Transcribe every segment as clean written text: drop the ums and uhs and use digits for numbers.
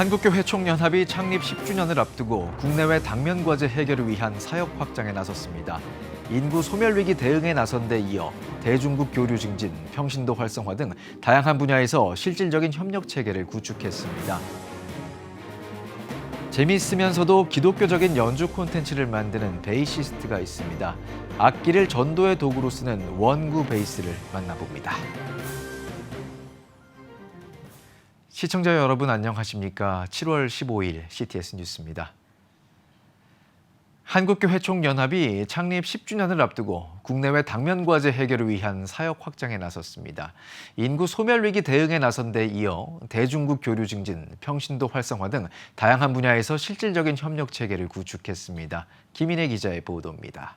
한국교회 총연합이 창립 10주년을 앞두고 국내외 당면과제 해결을 위한 사역 확장에 나섰습니다. 인구 소멸위기 대응에 나선 데 이어 대중국 교류 증진, 평신도 활성화 등 다양한 분야에서 실질적인 협력 체계를 구축했습니다. 재미있으면서도 기독교적인 연주 콘텐츠를 만드는 베이시스트가 있습니다. 악기를 전도의 도구로 쓰는 원구 베이스를 만나봅니다. 시청자 여러분 안녕하십니까? 7월 15일 CTS 뉴스입니다. 한국교회 총연합이 창립 10주년을 앞두고 국내외 당면과제 해결을 위한 사역 확장에 나섰습니다. 인구 소멸위기 대응에 나선 데 이어 대중국 교류 증진, 평신도 활성화 등 다양한 분야에서 실질적인 협력 체계를 구축했습니다. 김인혜 기자의 보도입니다.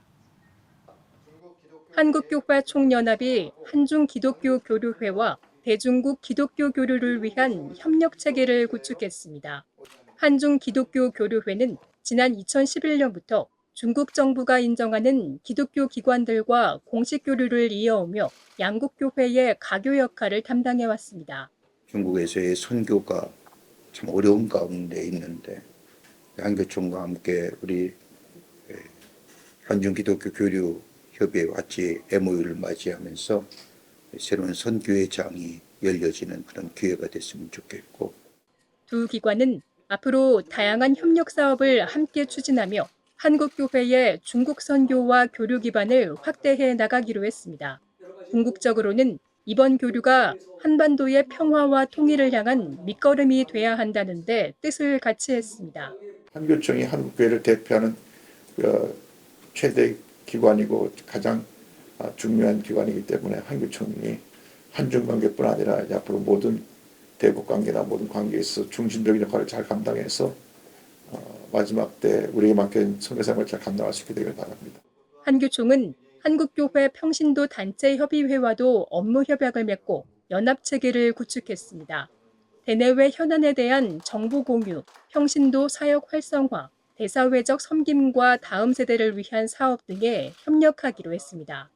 한국교회 총연합이 한중기독교교류회와 대중국 기독교교류를 위한 협력체계를 구축했습니다. 한중기독교교류회는 지난 2011년부터 중국 정부가 인정하는 기독교 기관들과 공식 교류를 이어오며 양국교회의 가교 역할을 담당해왔습니다. 중국에서의 선교가 참 어려운 가운데 있는데 한교총과 함께 우리 한중기독교교류협의회 같이 MOU를 맞이하면서 새로운 선교의 장이 열려지는 그런 기회가 됐으면 좋겠고, 두 기관은 앞으로 다양한 협력 사업을 함께 추진하며 한국교회의 중국 선교와 교류 기반을 확대해 나가기로 했습니다. 궁극적으로는 이번 교류가 한반도의 평화와 통일을 향한 밑거름이 돼야 한다는 데 뜻을 같이 했습니다. 한교총이 한국교회를 대표하는 최대 기관이고 가장 중요한 기관이기 때문에 한교총이 한중관계뿐 아니라 앞으로 모든 대국관계나 모든 관계에서 중심적인 역할을 잘 감당해서 마지막 때 우리에게 맡긴 선교사역을 잘 감당할 수 있게 되길 바랍니다. 한교총은 한국교회 평신도 단체협의회와도 업무 협약을 맺고 연합체계를 구축했습니다. 대내외 현안에 대한 정보 공유, 평신도 사역 활성화, 대사회적 섬김과 다음 세대를 위한 사업 등에 협력하기로 했습니다.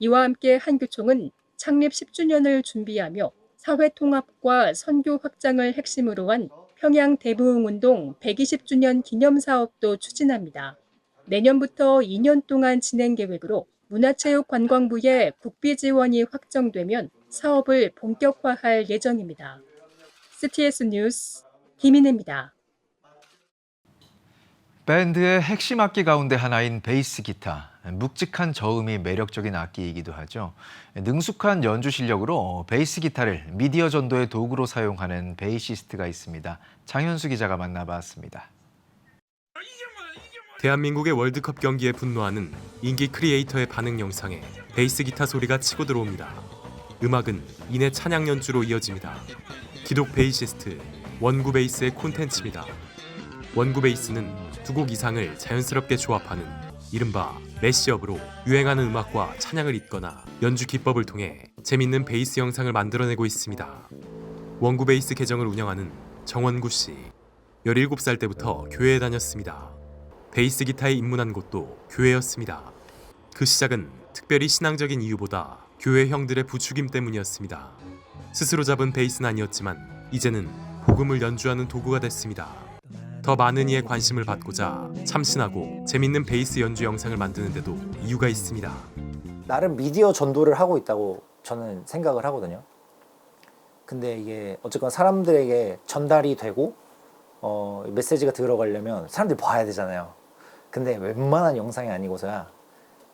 이와 함께 한교총은 창립 10주년을 준비하며 사회 통합과 선교 확장을 핵심으로 한 평양 대부흥운동 120주년 기념 사업도 추진합니다. 내년부터 2년 동안 진행 계획으로 문화체육관광부의 국비 지원이 확정되면 사업을 본격화할 예정입니다. CTS 뉴스 김인혜입니다. 밴드의 핵심 악기 가운데 하나인 베이스 기타. 묵직한 저음이 매력적인 악기이기도 하죠. 능숙한 연주 실력으로 베이스 기타를 미디어 전도의 도구로 사용하는 베이시스트가 있습니다. 장현수 기자가 만나봤습니다. 대한민국의 월드컵 경기에 분노하는 인기 크리에이터의 반응 영상에 베이스 기타 소리가 치고 들어옵니다. 음악은 이내 찬양 연주로 이어집니다. 기독 베이시스트 원구 베이스의 콘텐츠입니다. 원구 베이스는 두 곡 이상을 자연스럽게 조합하는 이른바 매시업으로 유행하는 음악과 찬양을 잇거나 연주 기법을 통해 재밌는 베이스 영상을 만들어내고 있습니다. 원구 베이스 계정을 운영하는 정원구 씨. 17살 때부터 교회에 다녔습니다. 베이스 기타에 입문한 곳도 교회였습니다. 그 시작은 특별히 신앙적인 이유보다 교회 형들의 부추김 때문이었습니다. 스스로 잡은 베이스는 아니었지만 이제는 복음을 연주하는 도구가 됐습니다. 더 많은 이의 관심을 받고자 참신하고 재밌는 베이스 연주 영상을 만드는데도 이유가 있습니다. 나름 미디어 전도를 하고 있다고 저는 생각을 하거든요. 근데 이게 어쨌건 사람들에게 전달이 되고 메시지가 들어가려면 사람들이 봐야 되잖아요. 근데 웬만한 영상이 아니고서야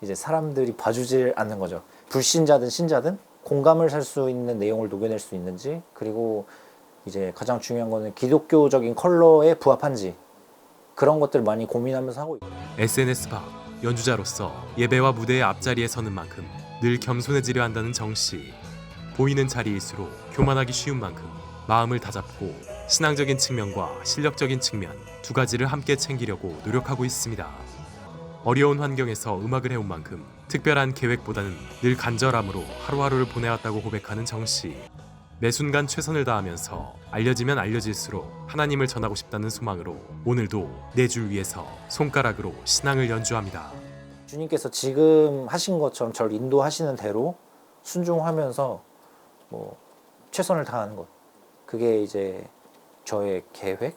이제 사람들이 봐주질 않는 거죠. 불신자든 신자든 공감을 살 수 있는 내용을 녹여낼 수 있는지, 그리고 이제 가장 중요한 거는 기독교적인 컬러에 부합한지, 그런 것들 많이 고민하면서 하고 있고. SNS 박 연주자로서 예배와 무대의 앞자리에 서는 만큼 늘 겸손해지려 한다는 정씨. 보이는 자리일수록 교만하기 쉬운 만큼 마음을 다잡고 신앙적인 측면과 실력적인 측면 두 가지를 함께 챙기려고 노력하고 있습니다. 어려운 환경에서 음악을 해온 만큼 특별한 계획보다는 늘 간절함으로 하루하루를 보내왔다고 고백하는 정씨. 매 순간 최선을 다하면서 알려지면 알려질수록 하나님을 전하고 싶다는 소망으로 오늘도 내 줄 위에서 손가락으로 신앙을 연주합니다. 주님께서 지금 하신 것처럼 저를 인도하시는 대로 순종하면서 최선을 다하는 것, 그게 이제 저의 계획?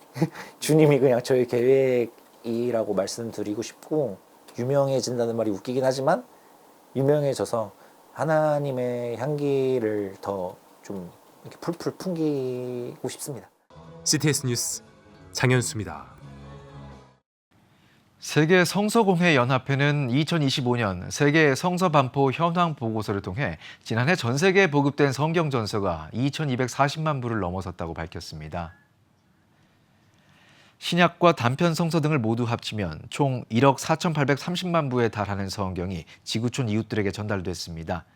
주님이 그냥 저의 계획이라고 말씀드리고 싶고, 유명해진다는 말이 웃기긴 하지만 유명해져서 하나님의 향기를 더 좀 이렇게 풀풀 풍기고 싶습니다. CTS 뉴스 장현수입니다. 세계 성서공회 연합회는 2025년 세계 성서 반포 현황 보고서를 통해 지난해 전 세계에 보급된 성경 전서가 2,240만 부를 넘어섰다고 밝혔습니다. 신약과 단편 성서 등을 모두 합치면 총 1억 4,830만 부에 달하는 성경이 지구촌 이웃들에게 전달됐습니다.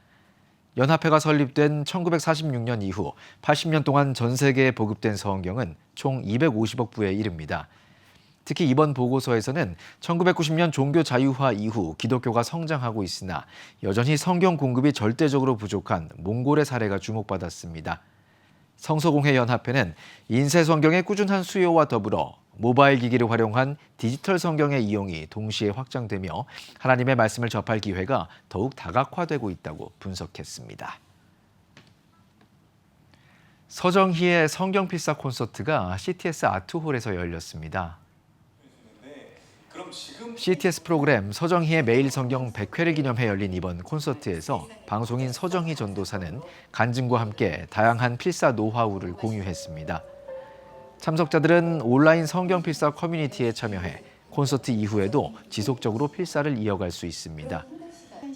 연합회가 설립된 1946년 이후 80년 동안 전 세계에 보급된 성경은 총 250억 부에 이릅니다. 특히 이번 보고서에서는 1990년 종교 자유화 이후 기독교가 성장하고 있으나 여전히 성경 공급이 절대적으로 부족한 몽골의 사례가 주목받았습니다. 성서공회 연합회는 인쇄 성경의 꾸준한 수요와 더불어 모바일 기기를 활용한 디지털 성경의 이용이 동시에 확장되며 하나님의 말씀을 접할 기회가 더욱 다각화되고 있다고 분석했습니다. 서정희의 성경 필사 콘서트가 CTS 아트홀에서 열렸습니다. CTS 프로그램 서정희의 매일 성경 100회를 기념해 열린 이번 콘서트에서 방송인 서정희 전도사는 간증과 함께 다양한 필사 노하우를 공유했습니다. 참석자들은 온라인 성경 필사 커뮤니티에 참여해 콘서트 이후에도 지속적으로 필사를 이어갈 수 있습니다.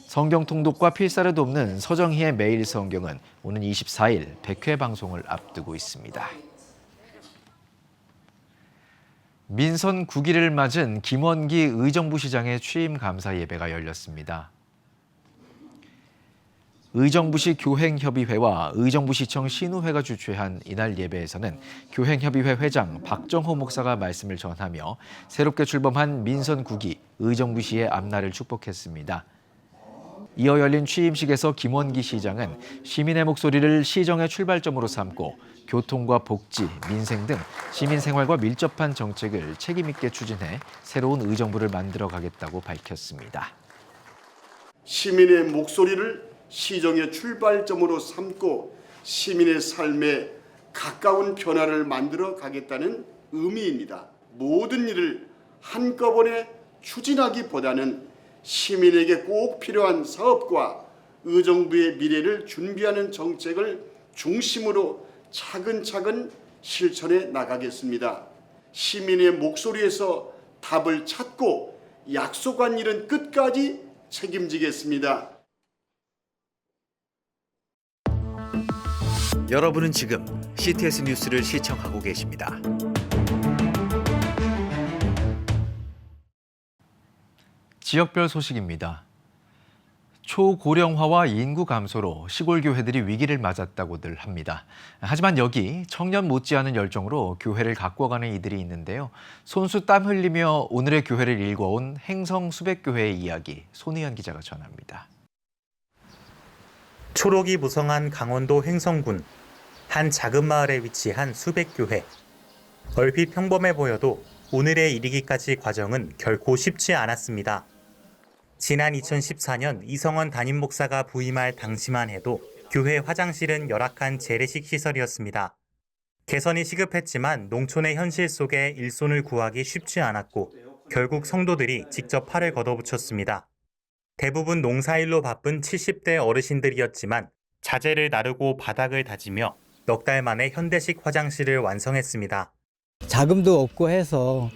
성경 통독과 필사를 돕는 서정희의 매일 성경은 오는 24일 100회 방송을 앞두고 있습니다. 민선 9기를 맞은 김원기 의정부시장의 취임 감사 예배가 열렸습니다. 의정부시 교행협의회와 의정부시청 신우회가 주최한 이날 예배에서는 교행협의회 회장 박정호 목사가 말씀을 전하며 새롭게 출범한 민선 9기 의정부시의 앞날을 축복했습니다. 이어 열린 취임식에서 김원기 시장은 시민의 목소리를 시정의 출발점으로 삼고 교통과 복지, 민생 등 시민 생활과 밀접한 정책을 책임 있게 추진해 새로운 의정부를 만들어 가겠다고 밝혔습니다. 시민의 목소리를 시정의 출발점으로 삼고 시민의 삶에 가까운 변화를 만들어 가겠다는 의미입니다. 모든 일을 한꺼번에 추진하기보다는 시민에게 꼭 필요한 사업과 의정부의 미래를 준비하는 정책을 중심으로 차근차근 실천해 나가겠습니다. 시민의 목소리에서 답을 찾고 약속한 일은 끝까지 책임지겠습니다. 여러분은 지금 CTS 뉴스를 시청하고 계십니다. 지역별 소식입니다. 초고령화와 인구 감소로 시골 교회들이 위기를 맞았다고들 합니다. 하지만 여기 청년 못지않은 열정으로 교회를 가꿔가는 이들이 있는데요. 손수 땀 흘리며 오늘의 교회를 일궈온 행성 수백교회의 이야기 손희연 기자가 전합니다. 초록이 무성한 강원도 횡성군 한 작은 마을에 위치한 수백교회. 얼핏 평범해 보여도 오늘에 이르기까지 과정은 결코 쉽지 않았습니다. 지난 2014년 이성원 담임 목사가 부임할 당시만 해도 교회 화장실은 열악한 재래식 시설이었습니다. 개선이 시급했지만 농촌의 현실 속에 일손을 구하기 쉽지 않았고 결국 성도들이 직접 팔을 걷어붙였습니다. 대부분 농사일로 바쁜 70대 어르신들이었지만 자재를 나르고 바닥을 다지며 넉 달 만에 현대식 화장실을 완성했습니다. 자금도 없고 해서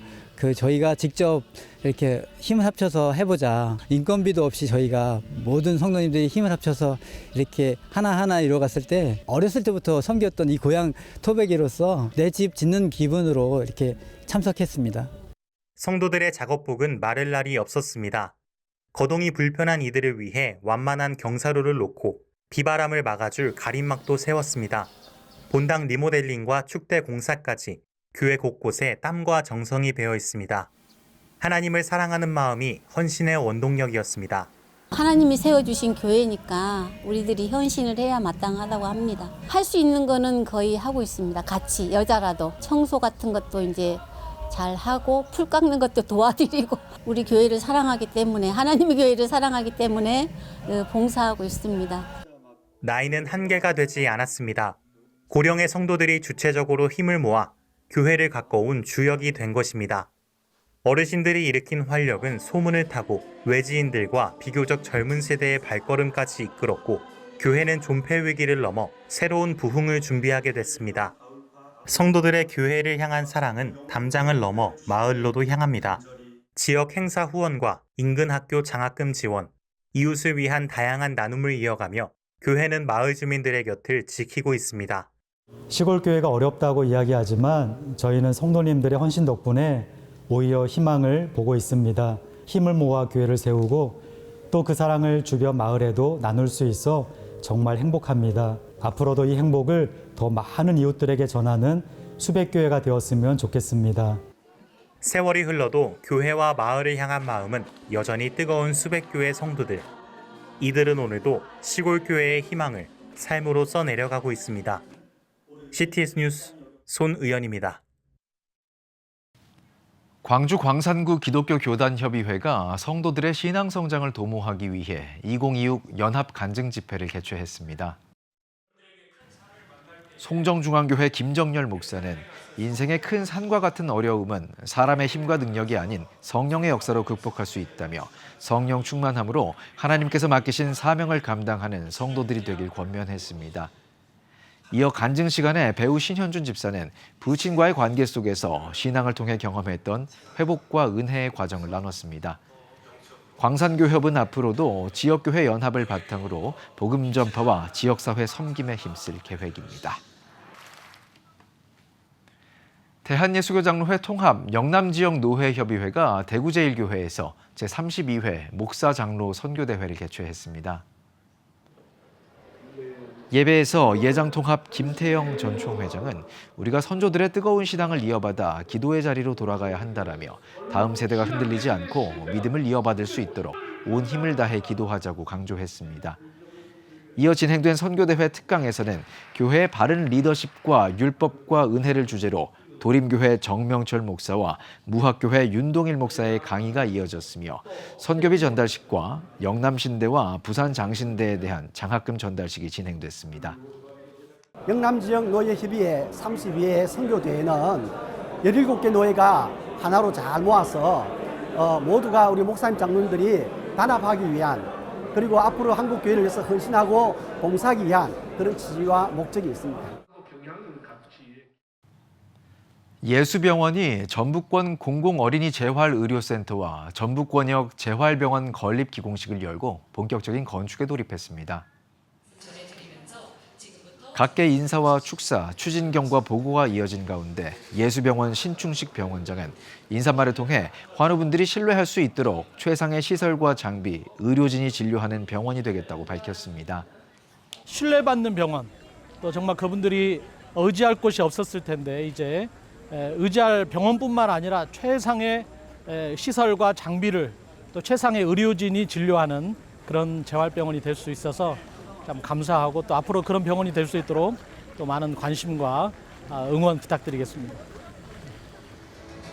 저희가 직접 이렇게 힘을 합쳐서 해보자. 인건비도 없이 저희가 모든 성도님들이 힘을 합쳐서 이렇게 하나하나 이뤄갔을 때 어렸을 때부터 섬겼던 이 고향 토백이로서 내 집 짓는 기분으로 이렇게 참석했습니다. 성도들의 작업복은 마를 날이 없었습니다. 거동이 불편한 이들을 위해 완만한 경사로를 놓고 비바람을 막아줄 가림막도 세웠습니다. 본당 리모델링과 축대 공사까지 교회 곳곳에 땀과 정성이 배어 있습니다. 하나님을 사랑하는 마음이 헌신의 원동력이었습니다. 하나님이 세워주신 교회니까 우리들이 헌신을 해야 마땅하다고 합니다. 할 수 있는 거는 거의 하고 있습니다. 같이 여자라도 청소 같은 것도 이제 잘 하고 풀 깎는 것도 도와드리고 우리 교회를 사랑하기 때문에 하나님의 교회를 사랑하기 때문에 봉사하고 있습니다. 나이는 한계가 되지 않았습니다. 고령의 성도들이 주체적으로 힘을 모아 교회를 가꿔온 주역이 된 것입니다. 어르신들이 일으킨 활력은 소문을 타고 외지인들과 비교적 젊은 세대의 발걸음까지 이끌었고 교회는 존폐 위기를 넘어 새로운 부흥을 준비하게 됐습니다. 성도들의 교회를 향한 사랑은 담장을 넘어 마을로도 향합니다. 지역 행사 후원과 인근 학교 장학금 지원, 이웃을 위한 다양한 나눔을 이어가며 교회는 마을 주민들의 곁을 지키고 있습니다. 시골 교회가 어렵다고 이야기하지만 저희는 성도님들의 헌신 덕분에 오히려 희망을 보고 있습니다. 힘을 모아 교회를 세우고 또 그 사랑을 주변 마을에도 나눌 수 있어 정말 행복합니다. 앞으로도 이 행복을 더 많은 이웃들에게 전하는 수백교회가 되었으면 좋겠습니다. 세월이 흘러도 교회와 마을을 향한 마음은 여전히 뜨거운 수백교회 성도들. 이들은 오늘도 시골 교회의 희망을 삶으로 써내려가고 있습니다. CTS 뉴스 손의연입니다. 광주 광산구 기독교 교단 협의회가 성도들의 신앙 성장을 도모하기 위해 2026 연합 간증 집회를 개최했습니다. 송정중앙교회 김정열 목사는 인생의 큰 산과 같은 어려움은 사람의 힘과 능력이 아닌 성령의 역사로 극복할 수 있다며 성령 충만함으로 하나님께서 맡기신 사명을 감당하는 성도들이 되길 권면했습니다. 이어 간증 시간에 배우 신현준 집사는 부친과의 관계 속에서 신앙을 통해 경험했던 회복과 은혜의 과정을 나눴습니다. 광산교협은 앞으로도 지역교회 연합을 바탕으로 복음 전파와 지역사회 섬김에 힘쓸 계획입니다. 대한예수교장로회 통합 영남지역노회협의회가 대구제일교회에서 제32회 목사장로 선교대회를 개최했습니다. 예배에서 예장통합 김태영 전 총회장은 우리가 선조들의 뜨거운 신앙을 이어받아 기도의 자리로 돌아가야 한다라며 다음 세대가 흔들리지 않고 믿음을 이어받을 수 있도록 온 힘을 다해 기도하자고 강조했습니다. 이어 진행된 선교대회 특강에서는 교회의 바른 리더십과 율법과 은혜를 주제로 도림교회 정명철 목사와 무학교회 윤동일 목사의 강의가 이어졌으며 선교비 전달식과 영남신대와 부산장신대에 대한 장학금 전달식이 진행됐습니다. 영남지역 노예협의회 32회 선교대회는 17개 노예가 하나로 잘 모아서 모두가 우리 목사님 장로님들이 단합하기 위한 그리고 앞으로 한국교회를 위해서 헌신하고 봉사하기 위한 그런 취지와 목적이 있습니다. 예수병원이 전북권 공공어린이재활의료센터와 전북권역 재활병원 건립 기공식을 열고 본격적인 건축에 돌입했습니다. 각계 인사와 축사, 추진경과 보고가 이어진 가운데 예수병원 신충식 병원장은 인사말을 통해 환우분들이 신뢰할 수 있도록 최상의 시설과 장비, 의료진이 진료하는 병원이 되겠다고 밝혔습니다. 신뢰받는 병원, 또 정말 그분들이 의지할 곳이 없었을 텐데 이제 의지할 병원뿐만 아니라 최상의 시설과 장비를 또 최상의 의료진이 진료하는 그런 재활병원이 될 수 있어서 참 감사하고 또 앞으로 그런 병원이 될 수 있도록 또 많은 관심과 응원 부탁드리겠습니다.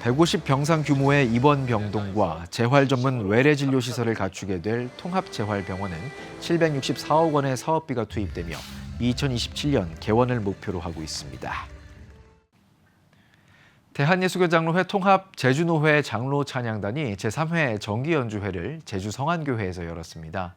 150병상 규모의 입원 병동과 재활 전문 외래 진료 시설을 갖추게 될 통합재활병원은 764억 원의 사업비가 투입되며 2027년 개원을 목표로 하고 있습니다. 대한예수교장로회 통합 제주노회 장로 찬양단이 제3회 정기연주회를 제주 성안교회에서 열었습니다.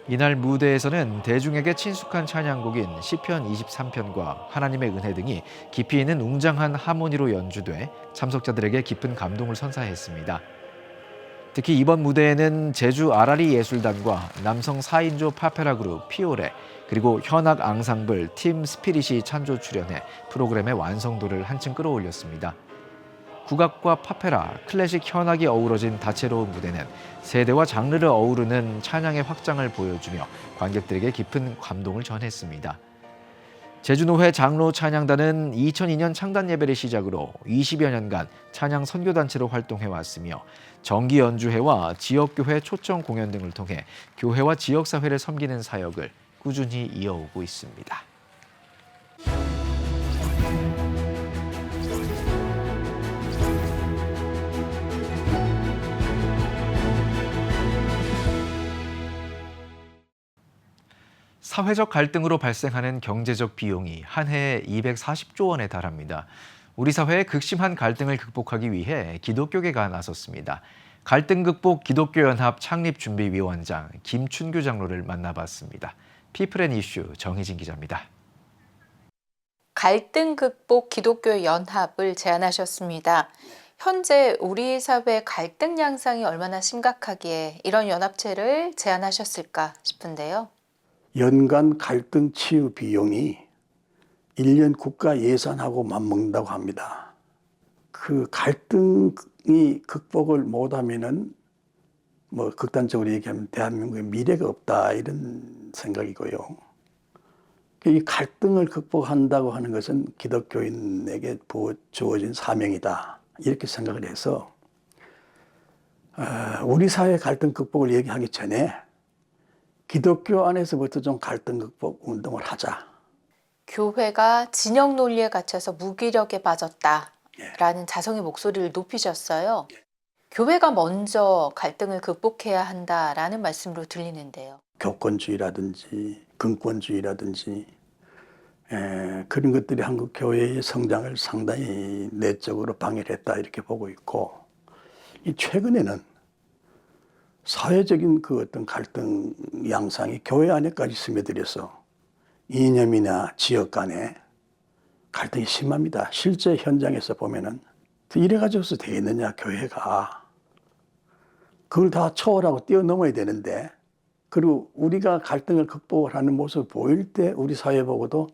이날 무대에서는 대중에게 친숙한 찬양곡인 시편 23편과 하나님의 은혜 등이 깊이 있는 웅장한 하모니로 연주돼 참석자들에게 깊은 감동을 선사했습니다. 특히 이번 무대에는 제주 아라리 예술단과 남성 4인조 파페라 그룹 피오레 그리고 현악 앙상블 팀 스피릿이 찬조 출연해 프로그램의 완성도를 한층 끌어올렸습니다. 국악과 파페라, 클래식 현악이 어우러진 다채로운 무대는 세대와 장르를 어우르는 찬양의 확장을 보여주며 관객들에게 깊은 감동을 전했습니다. 제주노회 장로 찬양단은 2002년 창단 예배를 시작으로 20여 년간 찬양 선교단체로 활동해왔으며 정기 연주회와 지역교회 초청 공연 등을 통해 교회와 지역사회를 섬기는 사역을 꾸준히 이어오고 있습니다. 사회적 갈등으로 발생하는 경제적 비용이 한 해에 240조 원에 달합니다. 우리 사회의 극심한 갈등을 극복하기 위해 기독교계가 나섰습니다. 갈등 극복 기독교연합 창립준비위원장 김춘규 장로를 만나봤습니다. 피플앤이슈 정희진 기자입니다. 갈등 극복 기독교 연합을 제안하셨습니다. 현재 우리 사회 갈등 양상이 얼마나 심각하기에 이런 연합체를 제안하셨을까 싶은데요. 연간 갈등 치유 비용이 1년 국가 예산하고 맞먹는다고 합니다. 그 갈등이 극복을 못하면은 뭐 극단적으로 얘기하면 대한민국의 미래가 없다 이런 생각이고요. 이 갈등을 극복한다고 하는 것은 기독교인에게 주어진 사명이다 이렇게 생각을 해서 우리 사회 갈등 극복을 얘기하기 전에 기독교 안에서부터 좀 갈등 극복 운동을 하자. 교회가 진영 논리에 갇혀서 무기력에 빠졌다라는 자성의 목소리를 높이셨어요. 교회가 먼저 갈등을 극복해야 한다라는 말씀으로 들리는데요. 교권주의라든지 근권주의라든지 그런 것들이 한국 교회의 성장을 상당히 내적으로 방해를 했다 이렇게 보고 있고, 이 최근에는 사회적인 그 어떤 갈등 양상이 교회 안에까지 스며들어서 이념이나 지역 간에 갈등이 심합니다. 실제 현장에서 보면은 이래가지고서 되겠느냐 교회가. 그걸 다 초월하고 뛰어넘어야 되는데, 그리고 우리가 갈등을 극복을 하는 모습을 보일 때 우리 사회 보고도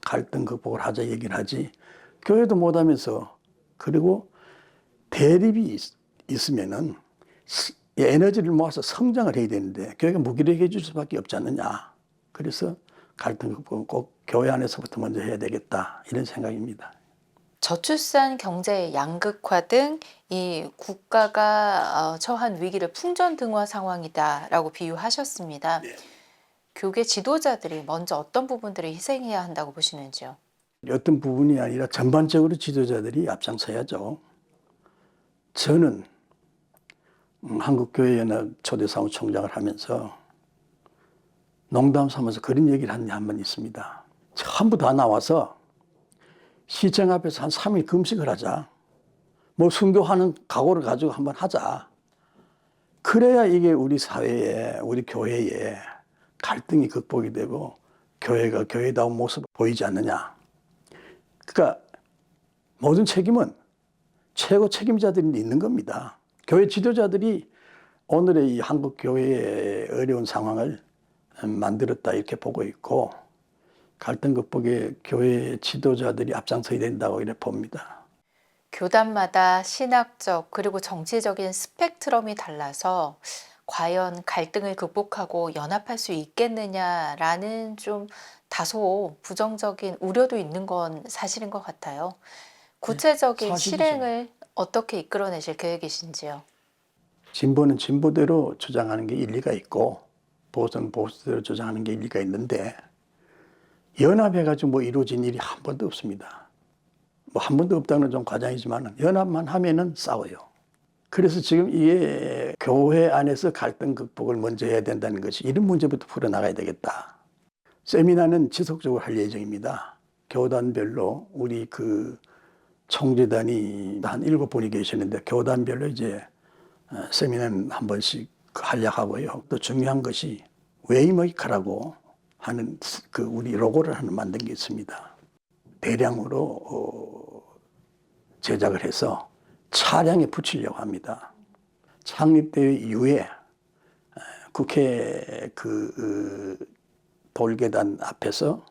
갈등 극복을 하자 얘기를 하지, 교회도 못하면서, 그리고 대립이 있으면은 에너지를 모아서 성장을 해야 되는데 교회가 무기력해 줄 수밖에 없지 않느냐. 그래서 갈등 극복은 꼭 교회 안에서부터 먼저 해야 되겠다 이런 생각입니다. 저출산 경제 양극화 등 이 국가가 처한 위기를 풍전등화 상황이다라고 비유하셨습니다. 네. 교계 지도자들이 먼저 어떤 부분들을 희생해야 한다고 보시는지요? 어떤 부분이 아니라 전반적으로 지도자들이 앞장서야죠. 저는 한국교회연합 초대사무총장을 하면서 농담 삼아서 그런 얘기를 한 번 있습니다. 전부 다 나와서 시청 앞에서 한 3일 금식을 하자. 뭐 순교하는 각오를 가지고 한번 하자. 그래야 이게 우리 사회에, 우리 교회에 갈등이 극복이 되고 교회가 교회다운 모습을 보이지 않느냐. 그러니까 모든 책임은 최고 책임자들이 있는 겁니다. 교회 지도자들이 오늘의 이 한국 교회의 어려운 상황을 만들었다 이렇게 보고 있고, 갈등 극복에 교회 지도자들이 앞장서야 된다고 이렇게 봅니다. 교단마다 신학적 그리고 정치적인 스펙트럼이 달라서 과연 갈등을 극복하고 연합할 수 있겠느냐라는 좀 다소 부정적인 우려도 있는 건 사실인 것 같아요. 구체적인 실행을 어떻게 이끌어내실 계획이신지요? 진보는 진보대로 주장하는 게 일리가 있고 보수는 보수대로 주장하는 게 일리가 있는데, 연합해가지고 뭐 이루어진 일이 한 번도 없습니다. 뭐 한 번도 없다는 건 좀 과장이지만 연합만 하면은 싸워요. 그래서 지금 이게 교회 안에서 갈등 극복을 먼저 해야 된다는 것이, 이런 문제부터 풀어나가야 되겠다. 세미나는 지속적으로 할 예정입니다. 교단별로 우리 그 총재단이 한 7분이 계시는데 교단별로 이제 세미나는 한 번씩 한약하고요. 또 중요한 것이 웨이메이커라고 하는 그 우리 로고를 하나 만든 게 있습니다. 대량으로 제작을 해서 차량에 붙이려고 합니다. 창립되어 이후에 국회 그 돌계단 앞에서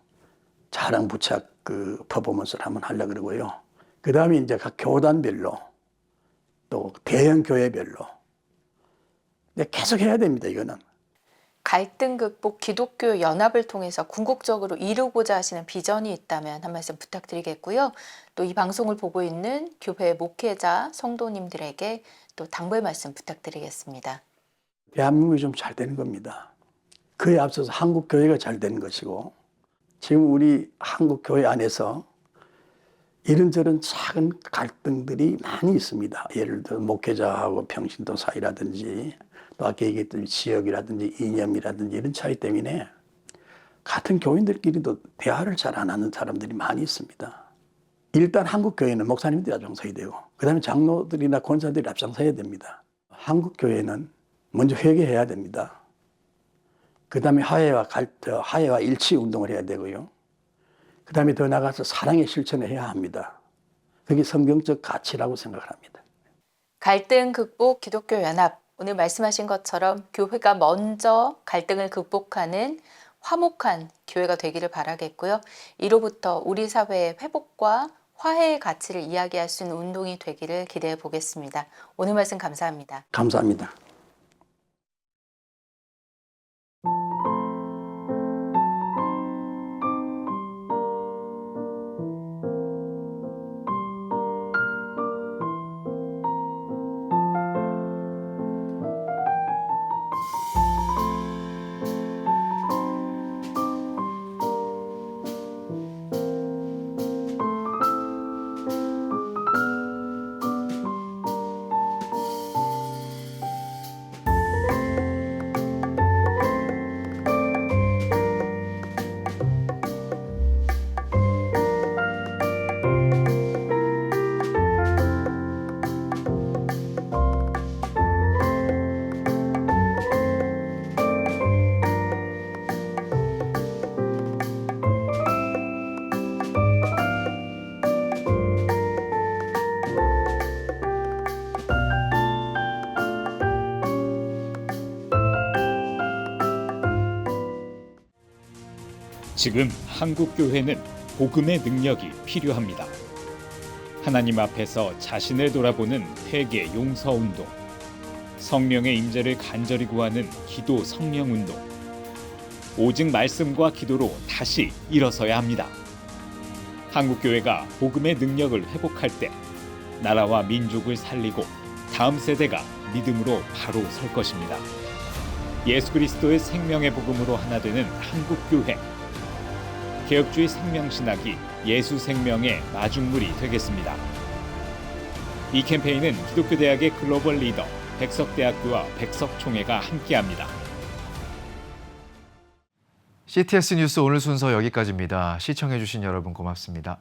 차량 부착 그 퍼포먼스를 한번 하려고 그러고요. 그 다음에 이제 각 교단별로 또 대형 교회별로 계속 해야 됩니다. 이거는. 갈등 극복 기독교 연합을 통해서 궁극적으로 이루고자 하시는 비전이 있다면 한 말씀 부탁드리겠고요. 또 이 방송을 보고 있는 교회 목회자 성도님들에게 또 당부의 말씀 부탁드리겠습니다. 대한민국이 좀 잘 되는 겁니다. 그에 앞서서 한국 교회가 잘 되는 것이고, 지금 우리 한국 교회 안에서 이런저런 작은 갈등들이 많이 있습니다. 예를 들어 목회자하고 평신도 사이라든지, 또 아까 얘기했던 지역이라든지 이념이라든지 이런 차이 때문에 같은 교인들끼리도 대화를 잘 안 하는 사람들이 많이 있습니다. 일단 한국 교회는 목사님들이 앞장서야 되고 그다음에 장로들이나 권사들이 앞장서야 됩니다. 한국 교회는 먼저 회개해야 됩니다. 그다음에 화해와 일치 운동을 해야 되고요. 그다음에 더 나아가서 사랑의 실천을 해야 합니다. 그게 성경적 가치라고 생각을 합니다. 갈등 극복 기독교 연합. 오늘 말씀하신 것처럼 교회가 먼저 갈등을 극복하는 화목한 교회가 되기를 바라겠고요. 이로부터 우리 사회의 회복과 화해의 가치를 이야기할 수 있는 운동이 되기를 기대해 보겠습니다. 오늘 말씀 감사합니다. 감사합니다. 지금 한국교회는 복음의 능력이 필요합니다. 하나님 앞에서 자신을 돌아보는 회개 용서운동, 성령의 임재를 간절히 구하는 기도 성령운동, 오직 말씀과 기도로 다시 일어서야 합니다. 한국교회가 복음의 능력을 회복할 때 나라와 민족을 살리고 다음 세대가 믿음으로 바로 설 것입니다. 예수 그리스도의 생명의 복음으로 하나 되는 한국교회. 개혁주의 생명신학이 예수 생명의 마중물이 되겠습니다. 이 캠페인은 기독교대학의 글로벌 리더 백석대학교와 백석총회가 함께합니다. CTS 뉴스 오늘 순서 여기까지입니다. 시청해주신 여러분 고맙습니다.